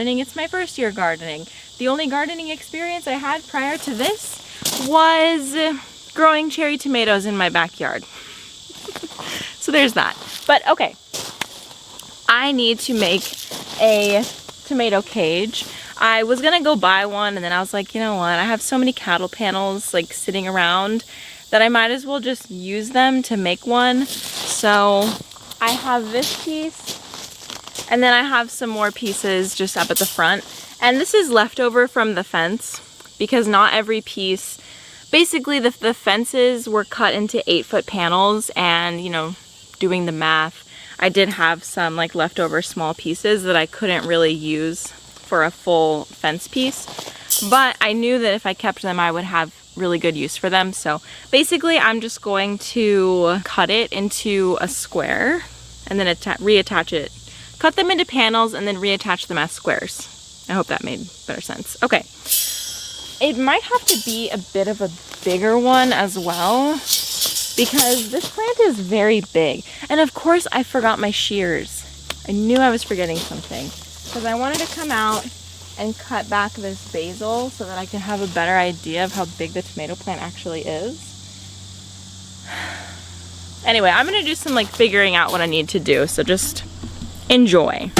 It's my first year gardening. The only gardening experience I had prior to this was growing cherry tomatoes in my backyard. So there's that. But okay, I need to make a tomato cage. I was gonna go buy one, and then I was like, you know what, I have so many cattle panels like sitting around that I might as well just use them to make one. So I have this piece, and then I have some more pieces just up at the front. And this is leftover from the fence because not every piece, basically the fences were cut into 8-foot panels, and you know, doing the math, I did have some like leftover small pieces that I couldn't really use for a full fence piece. But I knew that if I kept them, I would have really good use for them. So basically I'm just going to cut it into a square and then reattach it. Cut them into panels and then reattach them as squares. I hope that made better sense. Okay. It might have to be a bit of a bigger one as well because this plant is very big. And of course I forgot my shears. I knew I was forgetting something because I wanted to come out and cut back this basil so that I can have a better idea of how big the tomato plant actually is. Anyway, I'm gonna do some like figuring out what I need to do, so just enjoy.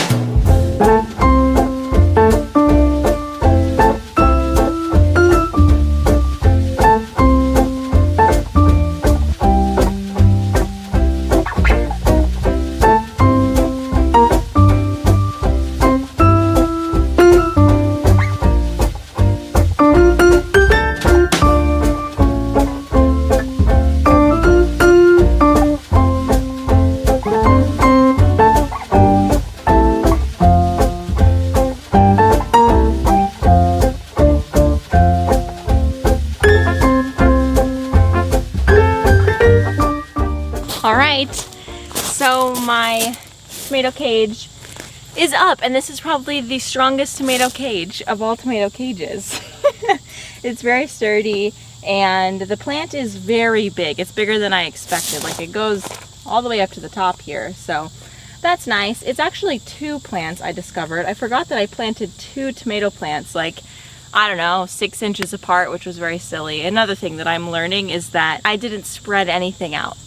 Alright, so my tomato cage is up, and this is probably the strongest tomato cage of all tomato cages. It's very sturdy, and the plant is very big. It's bigger than I expected. Like, it goes all the way up to the top here, so that's nice. It's actually 2 plants I discovered. I forgot that I planted 2 tomato plants, like, I don't know, 6 inches apart, which was very silly. Another thing that I'm learning is that I didn't spread anything out.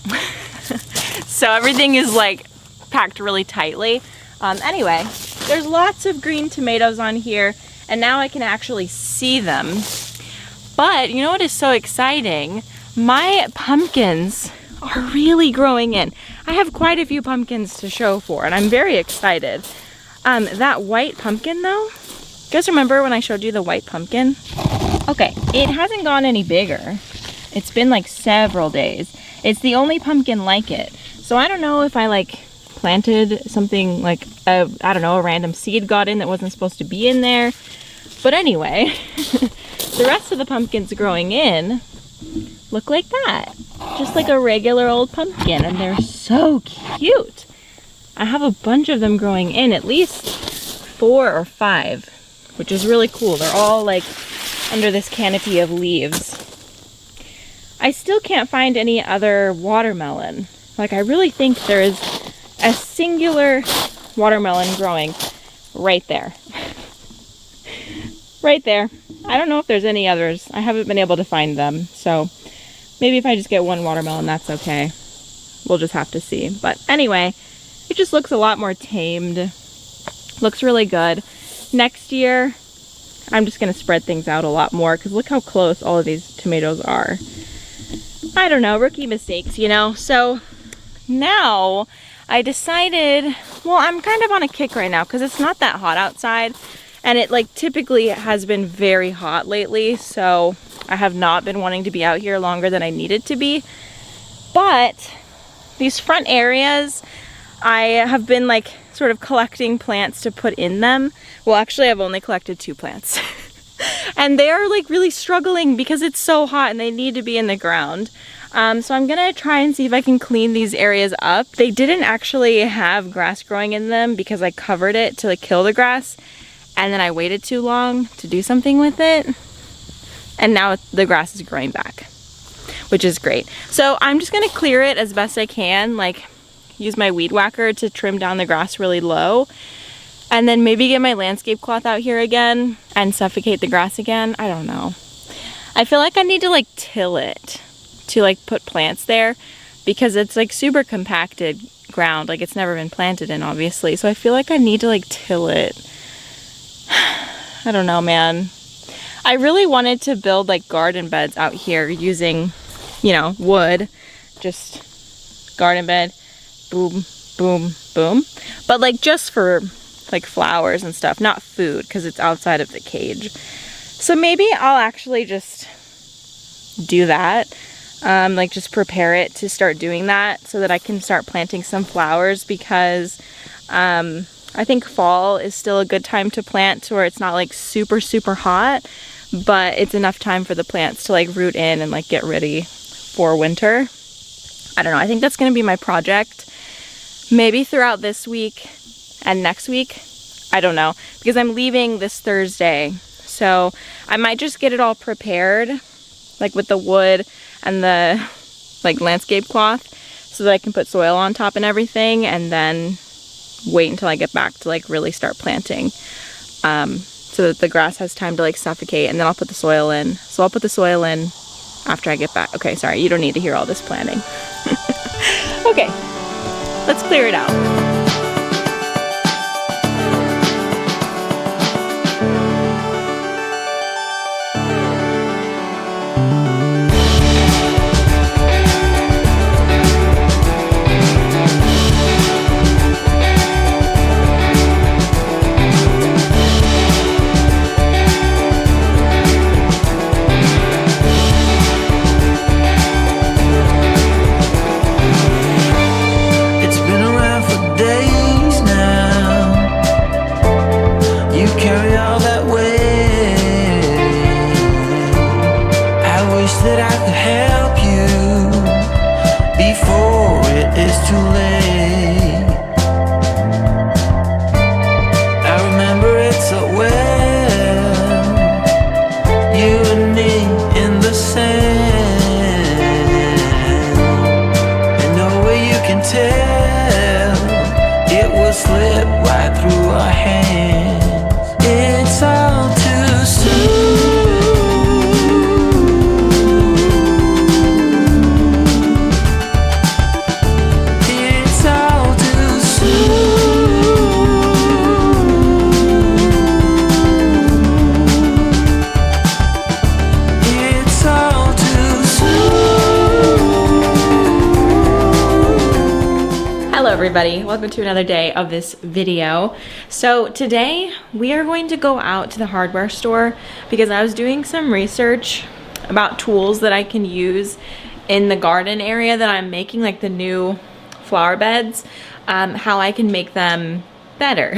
So everything is like packed really tightly. Anyway, there's lots of green tomatoes on here, and now I can actually see them. But you know what is so exciting? My pumpkins are really growing in. I have quite a few pumpkins to show for, and I'm very excited. That white pumpkin though, you guys remember when I showed you the white pumpkin? Okay, it hasn't gone any bigger. It's been like several days. It's the only pumpkin like it. So I don't know if I like planted something like, I don't know, a random seed got in that wasn't supposed to be in there. But anyway, the rest of the pumpkins growing in look like that. Just like a regular old pumpkin, and they're so cute. I have a bunch of them growing in, at least 4 or 5, which is really cool. They're all like under this canopy of leaves. I still can't find any other watermelon. Like, I really think there is a singular watermelon growing right there. Right there. I don't know if there's any others. I haven't been able to find them. So maybe if I just get one watermelon, that's okay. We'll just have to see. But anyway, it just looks a lot more tamed. Looks really good. Next year, I'm just going to spread things out a lot more because look how close all of these tomatoes are. I don't know, rookie mistakes, you know? So now I decided, well, I'm kind of on a kick right now because it's not that hot outside, and it like typically has been very hot lately, so I have not been wanting to be out here longer than I needed to be. But these front areas, I have been like sort of collecting plants to put in them. Well, actually I've only collected 2 plants. And they are like really struggling because it's so hot and they need to be in the ground. So I'm gonna try and see if I can clean these areas up. They didn't actually have grass growing in them because I covered it to like kill the grass, and then I waited too long to do something with it. And now the grass is growing back, which is great. So I'm just gonna clear it as best I can, like use my weed whacker to trim down the grass really low. And then maybe get my landscape cloth out here again and suffocate the grass again. I don't know. I feel like I need to like till it to like put plants there because it's like super compacted ground. Like it's never been planted in, obviously. So I feel like I need to like till it. I don't know, man. I really wanted to build like garden beds out here using, you know, wood. Just garden bed, boom, boom, boom. But like just for like flowers and stuff, not food, because it's outside of the cage. So maybe I'll actually just do that. Like just prepare it to start doing that so that I can start planting some flowers, because I think fall is still a good time to plant where it's not like super, super hot, but it's enough time for the plants to like root in and like get ready for winter. I don't know. I think that's going to be my project. Maybe throughout this week and next week. I don't know, because I'm leaving this Thursday. So I might just get it all prepared, like with the wood and the like landscape cloth, so that I can put soil on top and everything, and then wait until I get back to like really start planting. So that the grass has time to like suffocate, and then I'll put the soil in. So I'll put the soil in after I get back. Okay, sorry, you don't need to hear all this planning. Okay, let's clear it out. Slip right through our hands. It's all too soon. It's all too soon. It's all too soon. Hello everybody, welcome to another day of this video. So today we are going to go out to the hardware store because I was doing some research about tools that I can use in the garden area that I'm making, like the new flower beds, how I can make them better.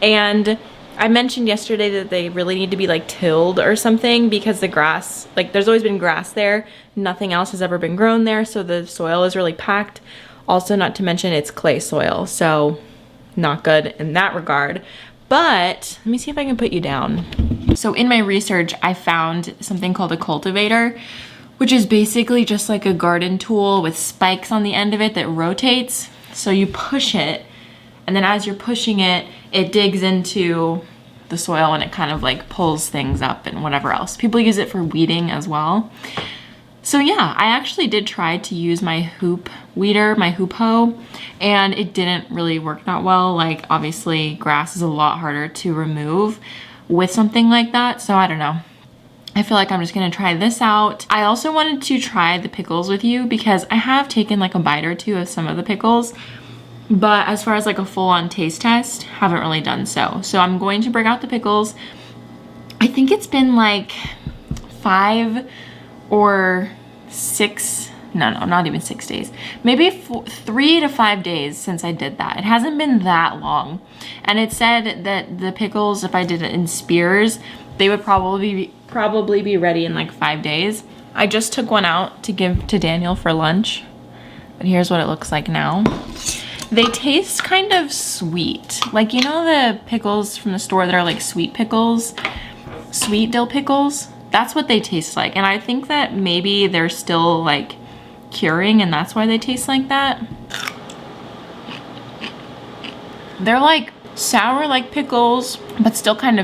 And I mentioned yesterday that they really need to be like tilled or something, because the grass, like there's always been grass there, nothing else has ever been grown there, so the soil is really packed. Also, not to mention it's clay soil, so not good in that regard. But let me see if I can put you down. So in my research, I found something called a cultivator, which is basically just like a garden tool with spikes on the end of it that rotates. So you push it, and then as you're pushing it, it digs into the soil and it kind of like pulls things up and whatever else. People use it for weeding as well. So yeah, I actually did try to use my hoop weeder, my hoop hoe, and it didn't really work that well. Like obviously grass is a lot harder to remove with something like that. So I don't know. I feel like I'm just gonna try this out. I also wanted to try the pickles with you because I have taken like a bite or two of some of the pickles, but as far as like a full-on taste test, haven't really done so. So I'm going to bring out the pickles. I think it's been like 5 or 6, no, not even 6 days. Maybe 3 to 5 days since I did that. It hasn't been that long. And it said that the pickles, if I did it in spears, they would probably be ready in like 5 days. I just took one out to give to Daniel for lunch, but here's what it looks like now. They taste kind of sweet. Like, you know the pickles from the store that are like sweet pickles? Sweet dill pickles? That's what they taste like. And I think that maybe they're still like curing and that's why they taste like that. They're like sour like pickles, but still kind of